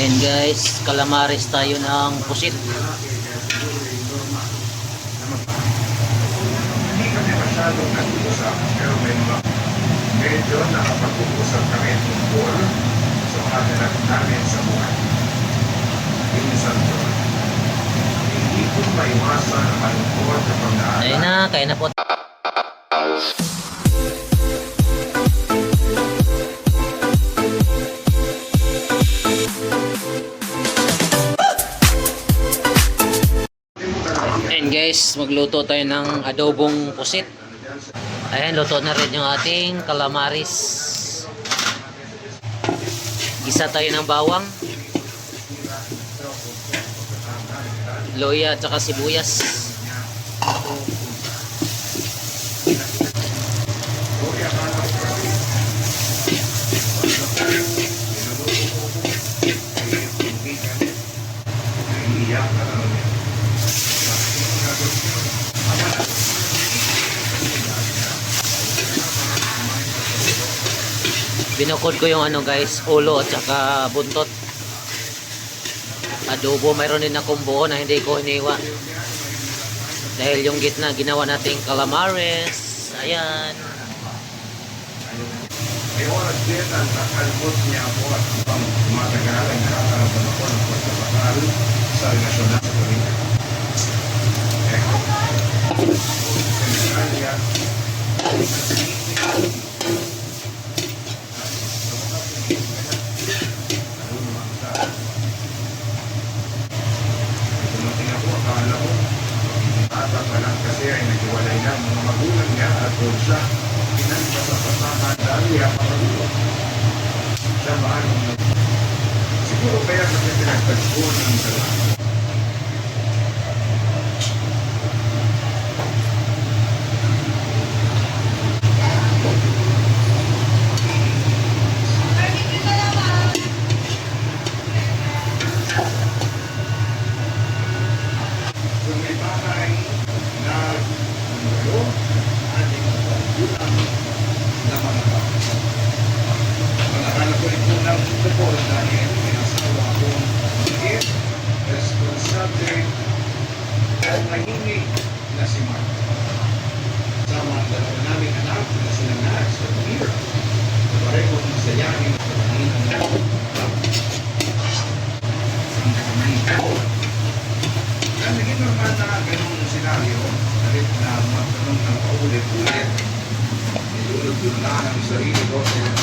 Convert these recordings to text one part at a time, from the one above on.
Ayan guys, calamares tayo ng pusit. Hindi kami masyadong nag-uusap, pero medyo nakapag-uusap kami tungkol sa mga ganap namin sa buhay. Minsan po, hindi ko maiwasan ang malungkot kapag Ayun na, kaya na po. Ayan guys, magluto tayo ng adobong pusit. Ayan, luto na rin yung ating calamares. Gisa tayo ng bawang, loya at saka sibuyas. Binukod ko yung ano guys, ulo at saka buntot. Adobo, mayroon din akong buo na hindi ko hiniwa. Dahil yung gitna ginawa nating calamares. Ayan. May oras din ang nakalbot niya ako at ang tumatagal ay nakakaroon ako ng pagkakakal sa relasyon na sa pamilya. Dumating ako, akala ko bata pa lang kasi ay naghiwalay na ang mga magulang niya at doon siya pinagpasapasahan dahil niya pakaluto. Siya maanong siguro kaya kasi pinagtagpo ng dalawa. So may bahay na umulo ating pagkulang na mga tao. Pagkakala ko rin po ng tupol dahil pinasawa akong maliit, responsable, at mahimik na si Mark. Sama ang dalawa namin anak na sila Max at Mira. Pareho masayahin at pagkain ang lahat. Naging normal na ganung senaryo, nalit na magtanong ng paulit-ulit. Nilulog-lulaan ang sarili ko sa mga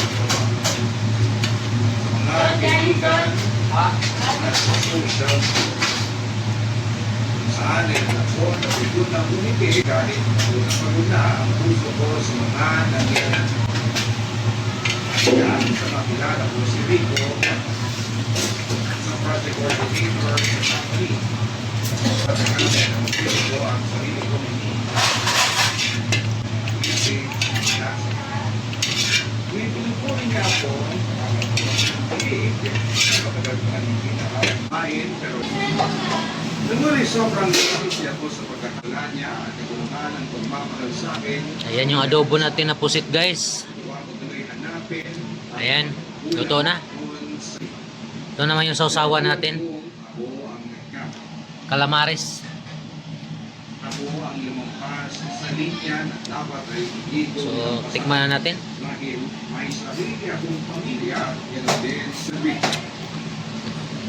kaibigan at sa social. Kung saan ay ako napigod ng umiti kahit pagod na ang puso ko sa mga nangyayari. Kaya sa makilala ko si Rico sa project coordinator sa family. Pagkakasya ng mga ko ang sarili ko kasi pinupulin niya ako pagkagal ko ang pinakamain pero ngunit sobrang siya ko sa pagkakala niya at nagulungan ng pagmamahal sa akin. Ayan yung adobo natin na pusit guys. Ayan, luto na. Ito naman yung sausawan natin, calamares. Ako ang lumampas sa linya na dapat ay hindi ko So, tikman na natin. dahil may sarili akong pamilya yan din sa Rico.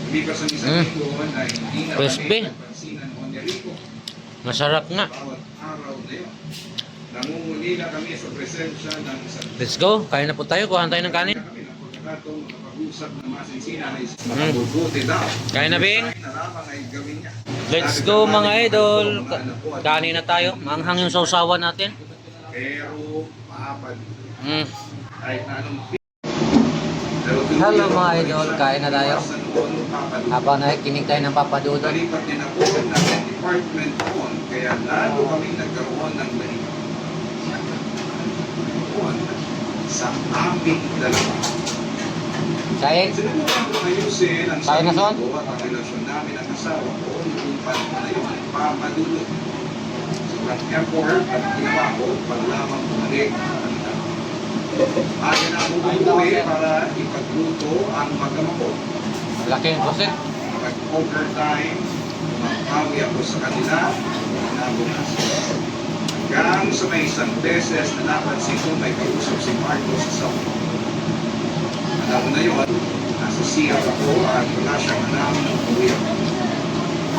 Hindi pa sa isang linggo na hindi na Crispy. kami nagpansinan o ni Rico. Masarap nga. Bawat araw na yun. Nangungulila kami sa presensya ng isang Let's go, kain na po tayo. Kuhaan tayo ng kanin. kami ng pagkakataong makapag-usap na masinsinan ay makabubuti daw. Kain na, Bing. Na lamang ay gawin niya. Let's go mga idol. Kanin na tayo. Manghang yung sausawan natin. Pero maapad. Kahit na anong Hello mga idol, kain na tayo. Habang nakikinig tayo ng Papa Dudut. Nalipat din ako ng department noon, kaya lalo kami nagkaroon ng balik. Sa aming dalawa. Saing? Sinubukan ko ayusin ang Kaya na, sarili Son? ko at ang relasyon namin ang asawa ko noong panahon na yun, papadulot. Sobrang effort at ginawa ko para lamang bumalik ang dami. Ayon na ako bumuwi para ipagluto ang magama ko. Malaking pusit. Mag-overtime, umapawi ako sa kanila, nabukas. Hanggang sa may isang beses na napansin ko may kausap si Marcos sa sawa. Alam mo na yun, nasa CR ako at wala siyang alam ng uwi ako.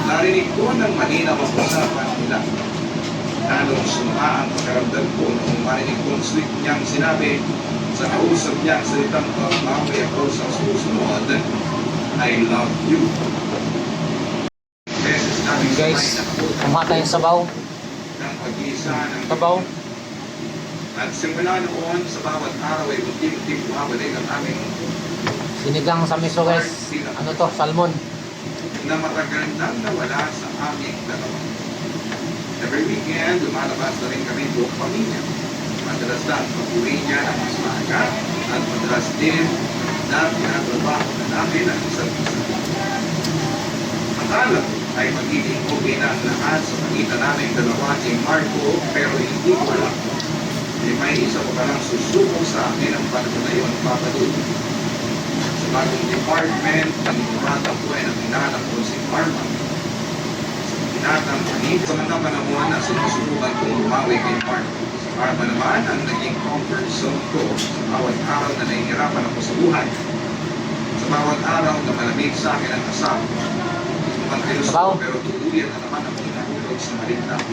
Narinig ko ng malinaw ang usapan nila. Lalong suma ang pagkaramdam ko nung marinig kong sweet niyang sinabi sa kausap niyang salitang pagbawi ako sa susunod, I love you. Beses namin Guys, sabay na kumuha tayong sabaw. ng pag-iisa ng Sabaw. At simula noon, sa bawat araw ay unti-unti bumabalik ang aming Sinigang sa miso guys. Ano to? Salmon. na matagal nang nawala sa aming dalawa. Every weekend, lumalabas na rin kami buong pamilya. Madalas na pag-uwi niya ng mas maaga at madalas din na pinatrabaho na namin ang isa't isa. Akala ko ay magiging okay na ang lahat sa pagitan namin dalawa ni Marco, pero hindi ko alam. May isa pa palang susubok sa akin ang panahon na yun, Papa Dudo. Sa bagong department, panigurata ko ay nakinanap ko si Marma. Pinatang panit sa mga panahon na sinusubukan kong bumawi kay Mark. Si Marma naman ang naging comfort zone ko sa bawat araw na nahihirapan ako sa buhay. Sa bawat araw na malamig sa akin ang asawa. Mukhang pinuso pero tuluyan na naman akong nahulog sa maligtang.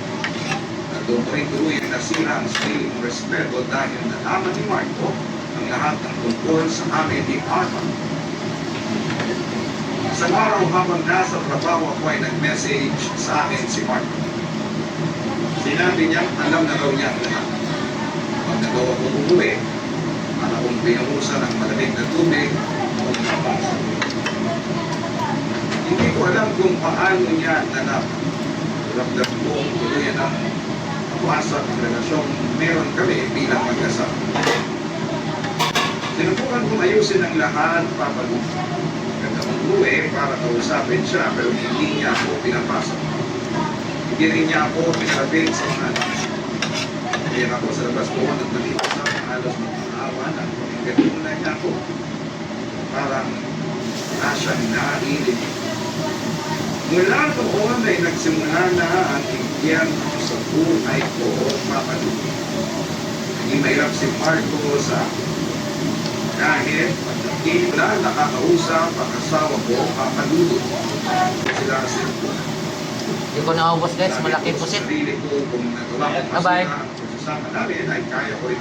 Doon ko rin tuluyan nasira ang sarili kong respeto dahil nalaman ni Marco ang lahat ng tungkol sa amin ni Marma. Sa araw habang nasa trabaho ako ay nag-message sa akin si Mark. Sinabi niya, alam na daw niya ang lahat. Pag nagawa ko umuwi, para kong pinuhusan ng malamig na tubig o nabasa. Hindi ko alam kung paano niya nalaman. Ramdam ko tuluyan ang wasak ang relasyong meron kami bilang mag-asawa. Sinubukan kong ayusin ang lahat, papaluto. Umuwi para kausapin siya pero hindi niya ako pinapasok. Hindi rin niya ako pinalapit sa mga anak. Kaya ako sa labas ko at nalito sa halos magpaawa na pagkakit na niya ako. Parang wala siyang narinig. Mula noon ay nagsimula na ang higyan sa buhay ko papaluto. Naging mahirap si Marco sa kahit hindi na nakakausap ang asawa ko, papaluto. Sila sa cellphone. Hindi ko naubos guys. Malaking pusit. Sarili ko kung nagawa ko Bye-bye. kasi na ang pag-usapan namin ay kaya ko rin